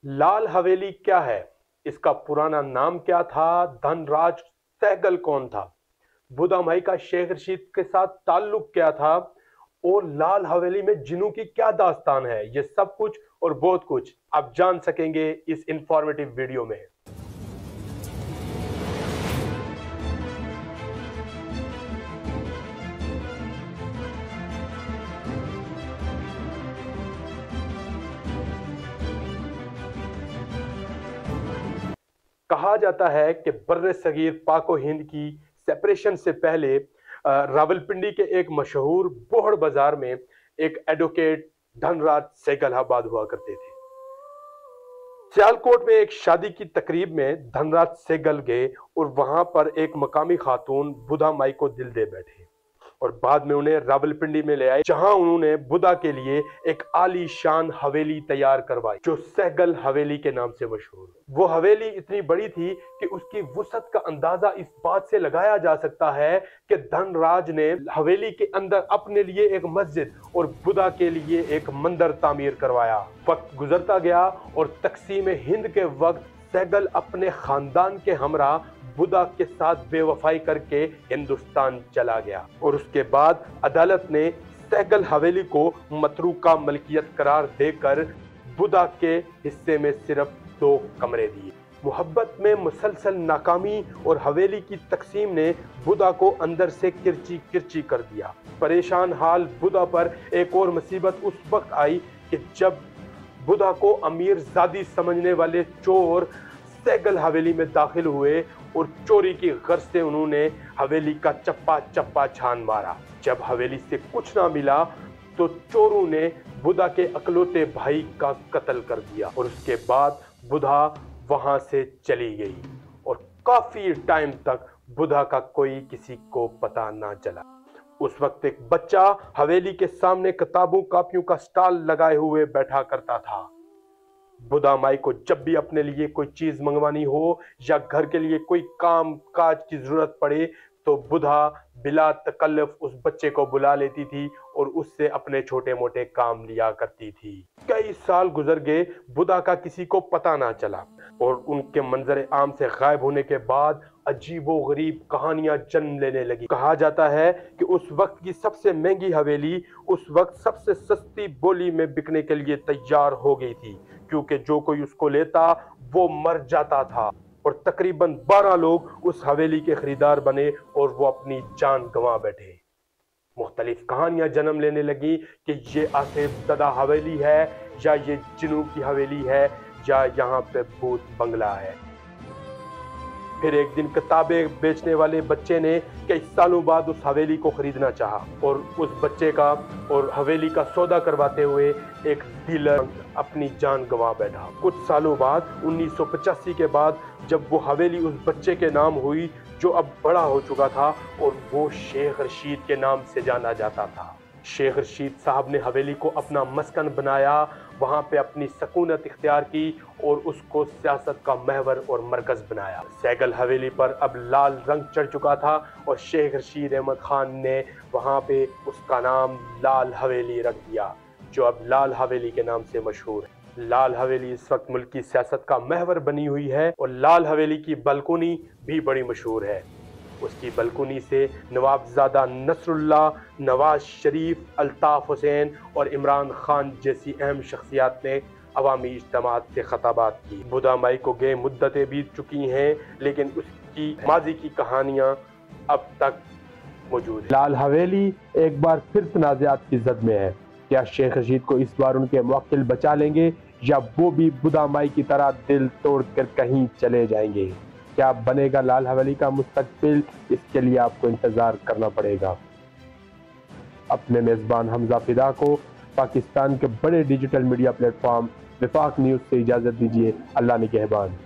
लाल हवेली क्या है? इसका पुराना नाम क्या था? धनराज सहगल कौन था? बुधा माई का शेख रशीद के साथ ताल्लुक क्या था? और लाल हवेली में जिन्नों की क्या दास्तान है? ये सब कुछ और बहुत कुछ आप जान सकेंगे इस इंफॉर्मेटिव वीडियो में। कहा जाता है कि बर्रे सगीर पाको हिंद की सेपरेशन से पहले रावलपिंडी के एक मशहूर बोहड़ बाजार में एक एडवोकेट धनराज सहगल आबाद हुआ करते थे। सियालकोट में एक शादी की तकरीब में धनराज सहगल गए और वहां पर एक मकामी खातून बुधा माई को दिल दे बैठे और बाद में उन्हें रावलपिंडी में ले आए, जहां उन्होंने बुधा के लिए एक आलीशान हवेली तैयार करवाई जो सहगल हवेली के नाम से मशहूर। वो हवेली इतनी बड़ी थी कि उसकी वुसअत का अंदाजा इस बात से लगाया जा सकता है कि धनराज ने हवेली के अंदर अपने लिए एक मस्जिद और बुधा के लिए एक मंदिर तामीर करवाया। वक्त गुजरता गया और तकसीम हिंद के वक्त सहगल अपने खानदान के हमरा बुधा के साथ बेवफाई करके हिंदुस्तान चला गया और उसके बाद अदालत ने सहगल हवेली को मतरूका मलकियत करार देकर बुधा के हिस्से में सिर्फ 2 कमरे दिए। मोहब्बत में मुसलसल नाकामी और हवेली की तकसीम ने बुधा को अंदर से किरची किरची कर दिया। परेशान हाल बुधा पर एक और मुसीबत उस वक्त आई कि जब बुधा को अमीर जादी समझने वाले चोर सहगल हवेली में दाखिल हुए और चोरी की गर्ज से उन्होंने हवेली का चप्पा चप्पा छान मारा। जब हवेली से कुछ ना मिला तो चोरों ने बुधा के अकलौते भाई का कत्ल कर दिया और उसके बाद बुधा वहां से चली गई और काफी टाइम तक बुधा का कोई किसी को पता ना चला। उस वक्त एक बच्चा हवेली के सामने किताबों कापियों का स्टॉल लगाए हुए बैठा करता था। बुधा माई को जब भी अपने लिए कोई चीज मंगवानी हो या घर के लिए कोई काम काज की जरूरत पड़े तो बुधा बिला तकल्लुफ उस बच्चे को बुला लेती थी और उससे अपने छोटे मोटे काम लिया करती थी। कई साल गुजर गए, बुधा का किसी को पता ना चला और उनके मंजर आम से गायब होने के बाद अजीबो गरीब कहानियां जन्म लेने लगी। कहा जाता है कि उस वक्त की सबसे महंगी हवेली उस वक्त सबसे सस्ती बोली में बिकने के लिए तैयार हो गई थी, क्योंकि जो कोई उसको लेता वो मर जाता था और तकरीबन 12 लोग उस हवेली के खरीदार बने और वो अपनी जान गंवा बैठे। मुख्तलिफ कहानियां जन्म लेने लगी कि ये आसिफ ज़दा हवेली है या ये जिन्नों की हवेली है या यहाँ पे भूत बंगला है। फिर एक दिन किताबें बेचने वाले बच्चे ने कई सालों बाद उस हवेली को खरीदना चाहा और उस बच्चे का और हवेली का सौदा करवाते हुए एक डीलर अपनी जान गंवा बैठा। कुछ सालों बाद 1985 के बाद जब वो हवेली उस बच्चे के नाम हुई जो अब बड़ा हो चुका था और वो शेख रशीद के नाम से जाना जाता था। शेख रशीद साहब ने हवेली को अपना मस्कन बनाया, वहां पे अपनी सकूनत इख्तियार की और उसको सियासत का महवर और मरकज बनाया। सहगल हवेली पर अब लाल रंग चढ़ चुका था और शेख रशीद अहमद खान ने वहां पे उसका नाम लाल हवेली रख दिया, जो अब लाल हवेली के नाम से मशहूर है। लाल हवेली इस वक्त मुल्क की सियासत का महवर बनी हुई है और लाल हवेली की बालकोनी भी बड़ी मशहूर है। उसकी बालकोनी से नवाबजादा नसरुल्लाह, नवाज शरीफ, अल्ताफ हुसैन और इमरान खान जैसी अहम शख्सियात ने अवामी इज्तिमात से खताबात की। बुधा माई को गए मुद्दतें बीत चुकी हैं, लेकिन उसकी माजी की कहानियां अब तक मौजूद है। लाल हवेली एक बार फिर तनाज़ात की जद में है। क्या शेख रशीद को इस बार उनके मुवक्किल बचा लेंगे या वो भी बुधा माई की तरह दिल तोड़कर कहीं चले जाएंगे? क्या बनेगा लाल हवेली का मुस्तकबिल? इसके लिए आपको इंतजार करना पड़ेगा। अपने मेजबान हमजा फिदा को पाकिस्तान के बड़े डिजिटल मीडिया प्लेटफॉर्म विफाक न्यूज से इजाजत दीजिए। अल्लाह निगहबान।